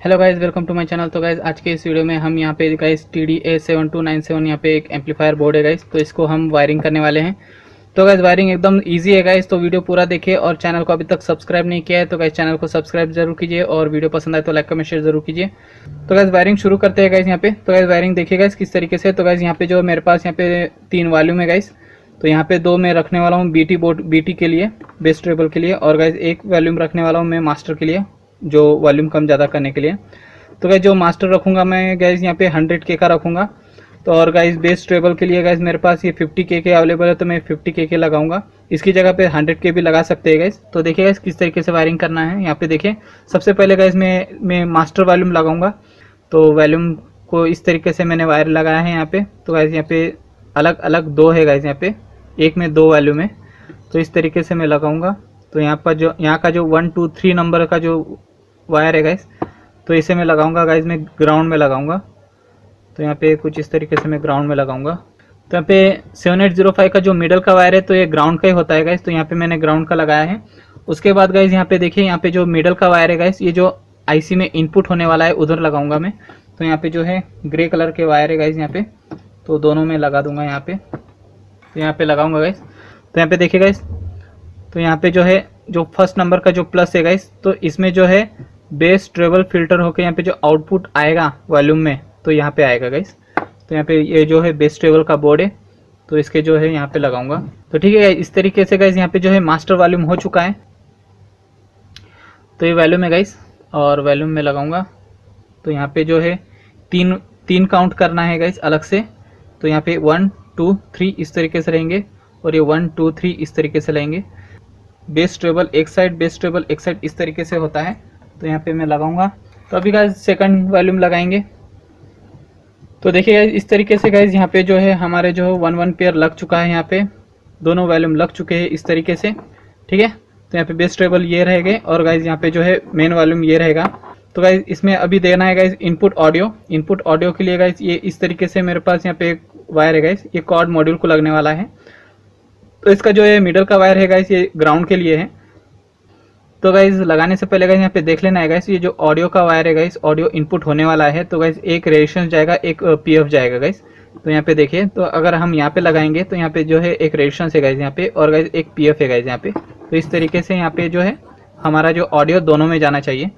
Hello guys, welcome to my channel. तो guys आज के इस वीडियो में हम यहाँ पे गाइस TDA7297 यहाँ पे एक एम्पलीफायर बोर्ड है गाइस, तो इसको हम वायरिंग करने वाले हैं। तो गाइस वायरिंग एकदम इजी है गाइस, तो वीडियो पूरा देखिए और चैनल को अभी तक सब्सक्राइब नहीं किया है तो गाइस चैनल को सब्सक्राइब जरूर कीजिए और वीडियो पसंद आए तो लाइक कमेंट शेयर जरूर कीजिए। तो गाइस वायरिंग शुरू करते हैं गाइस यहाँ पे। तो गाइस वायरिंग देखिए गाइस किस तरीके से। तो गाइस यहाँ पे जो मेरे पास यहाँ पे 3 वॉल्यूम है गाइस, तो यहाँ पे 2 मैं रखने वाला हूँ बीटी के लिए, बेस ट्रेबल के लिए, और गाइस 1 वॉल्यूम रखने वाला हूँ मैं मास्टर के लिए, जो वॉल्यूम कम ज़्यादा करने के लिए। तो गाइस जो मास्टर रखूँगा मैं गाइस यहाँ पे 100K का रखूँगा। तो और गाइस बेस ट्रेबल के लिए गाइस मेरे पास ये 50K के अवेलेबल है, तो मैं 50K के लगाऊंगा। इसकी जगह पे 100K भी लगा सकते हैं गाइस। तो देखिए गाइस किस तरीके से वायरिंग करना है। यहाँ पे देखिए सबसे पहले गाइस मैं मास्टर वॉल्यूम लगाऊंगा। तो वॉल्यूम को इस तरीके से मैंने वायर लगाया है यहाँ पे। तो गाइस यहाँ पे अलग अलग 2 है गाइस, यहाँ पे एक में 2 वॉल्यूम है, तो इस तरीके से मैं लगाऊंगा। तो यहाँ पर जो यहाँ का जो 1 2 3 नंबर का जो वायर है गाइस, तो इसे मैं लगाऊंगा गाइस, मैं ग्राउंड में लगाऊंगा। तो यहाँ पे कुछ इस तरीके से मैं ग्राउंड में लगाऊंगा। तो यहाँ पे 7805 का जो मिडल का वायर है तो ये ग्राउंड का ही होता है गाइस, तो यहाँ पे मैंने ग्राउंड का लगाया है। उसके बाद गाइस यहाँ पे देखिए, यहाँ पे जो मिडल का वायर है गाइस, ये जो आईसी में इनपुट होने वाला है उधर लगाऊंगा मैं। तो यहाँ पे जो है ग्रे कलर के वायर है गाइस यहाँ पे, तो दोनों में लगा दूंगा यहाँ पे। तो यहाँ पे लगाऊंगा गाइस। तो यहाँ पे देखिए गाइस, तो यहाँ पे जो है जो फर्स्ट नंबर का जो प्लस है गाइस, तो इसमें जो है बेस ट्रेबल फिल्टर होकर यहाँ पे जो आउटपुट आएगा वॉल्यूम में, तो यहाँ पे आएगा गाइस। तो यहाँ पे ये जो है बेस ट्रेबल का बोर्ड है, तो इसके जो है यहाँ पे लगाऊंगा। तो ठीक है, इस तरीके से गाइस यहाँ पे जो है मास्टर वॉल्यूम हो चुका है। तो ये वॉल्यूम है गाइस और वॉल्यूम में लगाऊंगा। तो यहाँ पे जो है तीन काउंट करना है गाइस अलग से। तो यहाँ पे 1 2 3 इस तरीके से रहेंगे और ये 1 2 3 इस तरीके से रहेंगे। बेस ट्रेबल एक साइड, बेस ट्रेबल एक साइड, इस तरीके से होता है। तो यहाँ पे मैं लगाऊंगा। तो अभी गाइस सेकंड वॉल्यूम लगाएंगे। तो देखिए गाइस इस तरीके से गाइस यहाँ पे जो है हमारे जो 1 पेयर लग चुका है, यहाँ पे दोनों वॉल्यूम लग चुके हैं इस तरीके से, ठीक है। तो यहाँ पे बेस ट्रेबल ये रहेंगे और गाइस यहाँ पे जो है मेन वॉल्यूम ये रहेगा। तो गाइस इसमें अभी देना है गाइस इनपुट ऑडियो के लिए गाइस ये इस तरीके से मेरे पास यहाँ पे एक वायर है गाइस, ये कॉर्ड मॉड्यूल को लगने वाला है। तो इसका जो है मिडल का वायर है गाइस, ये ग्राउंड के लिए है। तो गाइज लगाने से पहले गाइज यहाँ पे देख लेना है गाइज, ये जो ऑडियो का वायर है गाइज, ऑडियो इनपुट होने वाला है। तो गाइज एक रेजिस्टेंस जाएगा, एक पीएफ जाएगा गाइज। तो यहाँ पे देखिए, तो अगर हम यहाँ पे लगाएंगे तो यहाँ पे जो है एक रेजिस्टेंस है गाइज यहाँ पे, और गाइज एक पीएफ है गाइज यहाँ पे। तो इस तरीके से यहाँ पे जो है हमारा जो ऑडियो दोनों में जाना चाहिए।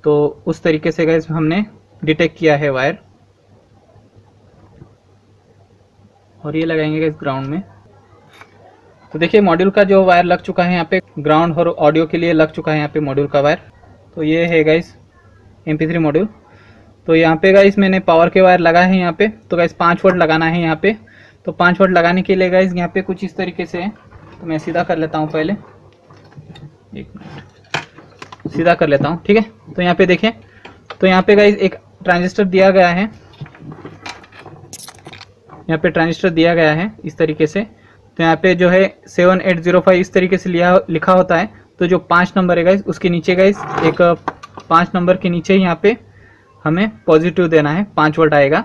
तो उस तरीके से गाइज हमने डिटेक्ट किया है वायर, और ये लगाएंगे गाइज ग्राउंड में। तो देखिए मॉड्यूल का जो वायर लग चुका है यहाँ पे, ग्राउंड और ऑडियो के लिए लग चुका है यहाँ पे मॉड्यूल का वायर। तो ये है गाइस MP3 मॉड्यूल। तो यहाँ पे गाइस मैंने पावर के वायर लगाए हैं यहाँ पे। तो गाइस 5 वोल्ट लगाना है यहाँ पे। तो 5 वोल्ट लगाने के लिए गाइस यहाँ पे कुछ इस तरीके से है। तो मैं सीधा कर लेता हूँ, पहले 1 मिनट सीधा कर लेता हूँ, ठीक है। तो यहाँ पे देखें, तो यहाँ पे गाइस एक ट्रांजिस्टर दिया गया है, यहाँ पे ट्रांजिस्टर दिया गया है इस तरीके से। तो यहाँ पे जो है 7805 इस तरीके से लिखा होता है। तो जो 5 नंबर है गाइस, उसके नीचे गाइस एक 5 नंबर के नीचे यहाँ पे हमें पॉजिटिव देना है, 5 वोल्ट आएगा।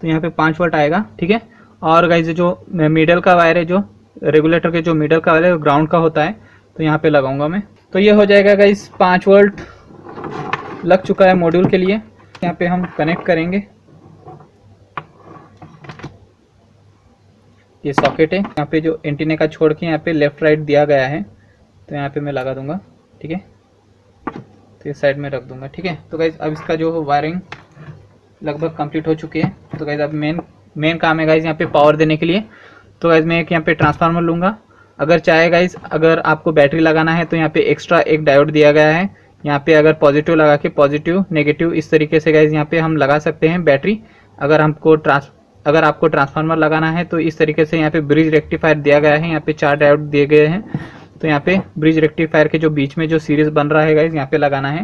तो यहाँ पे 5 वोल्ट आएगा, ठीक है। और गाइस जो मिडल का वायर है, जो रेगुलेटर के जो मिडल का वायर है ग्राउंड का होता है, तो यहाँ पे लगाऊंगा मैं। तो ये हो जाएगा गाइस 5 वोल्ट लग चुका है मॉड्यूल के लिए। यहाँ पे हम कनेक्ट करेंगे, ये सॉकेट है। यहाँ पे जो एंटीना का छोड़ के यहाँ पे लेफ्ट राइट दिया गया है, तो यहाँ पे मैं लगा दूंगा, ठीक है। तो ये साइड में रख दूंगा, ठीक है। तो गाइज अब इसका जो वायरिंग लगभग कंप्लीट हो चुकी है। तो गाइज अब मेन काम है गाइज यहाँ पे पावर देने के लिए। तो गाइज मैं एक यहाँ पे ट्रांसफार्मर लूँगा। अगर चाहे गाइज, अगर आपको बैटरी लगाना है तो यहाँ पे एक्स्ट्रा एक डायोड दिया गया है। यहाँ पे अगर पॉजिटिव लगा के पॉजिटिव नेगेटिव इस तरीके से गाइज यहाँ पे हम लगा सकते हैं बैटरी। अगर आपको ट्रांसफार्मर लगाना है तो इस तरीके से यहाँ पे ब्रिज रेक्टिफायर दिया गया है। यहाँ पे 4 डायोड दिए गए हैं। तो यहाँ पे ब्रिज रेक्टिफायर के जो बीच में जो सीरीज बन रहा है गाइज, यहाँ पे लगाना है।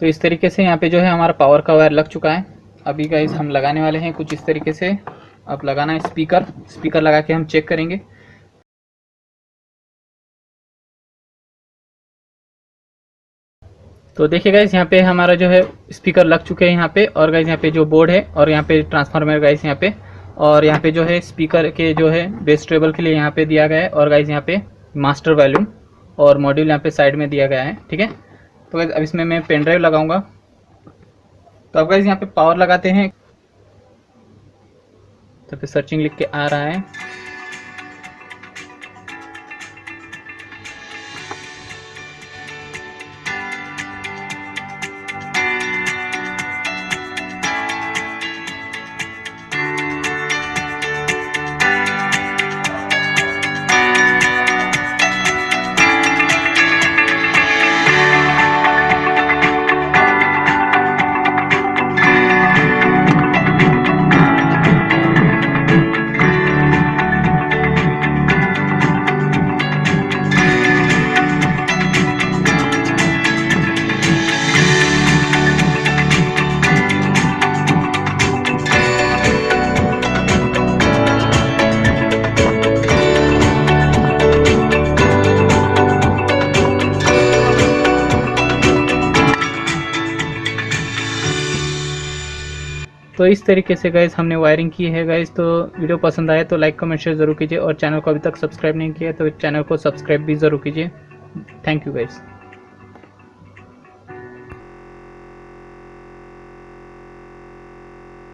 तो इस तरीके से यहाँ पे जो है हमारा पावर का वायर लग चुका है। अभी गाइज हम लगाने वाले हैं कुछ इस तरीके से। अब लगाना है स्पीकर लगा के हम चेक करेंगे। तो देखिए गाइज यहाँ पे हमारा जो है स्पीकर लग चुके हैं यहाँ पे, और गाइज यहाँ पे जो बोर्ड है और यहाँ पे ट्रांसफार्मर गाइज यहाँ पे, और यहाँ पे जो है स्पीकर के जो है बेस ट्रेबल के लिए यहाँ पे दिया गया है, और गाइज यहाँ पे मास्टर वॉल्यूम और मॉड्यूल यहाँ पे साइड में दिया गया है, ठीक है। तो गाइस अब इसमें मैं पेन ड्राइव लगाऊंगा। तो अब गाइस यहाँ पे पावर लगाते हैं, तो फिर सर्चिंग लिख के आ रहा है। तो इस तरीके से गाइस हमने वायरिंग की है गाइस। तो वीडियो पसंद आए तो लाइक कमेंट शेयर जरूर कीजिए, और चैनल को अभी तक सब्सक्राइब नहीं किया तो चैनल को सब्सक्राइब भी ज़रूर कीजिए। Thank you guys.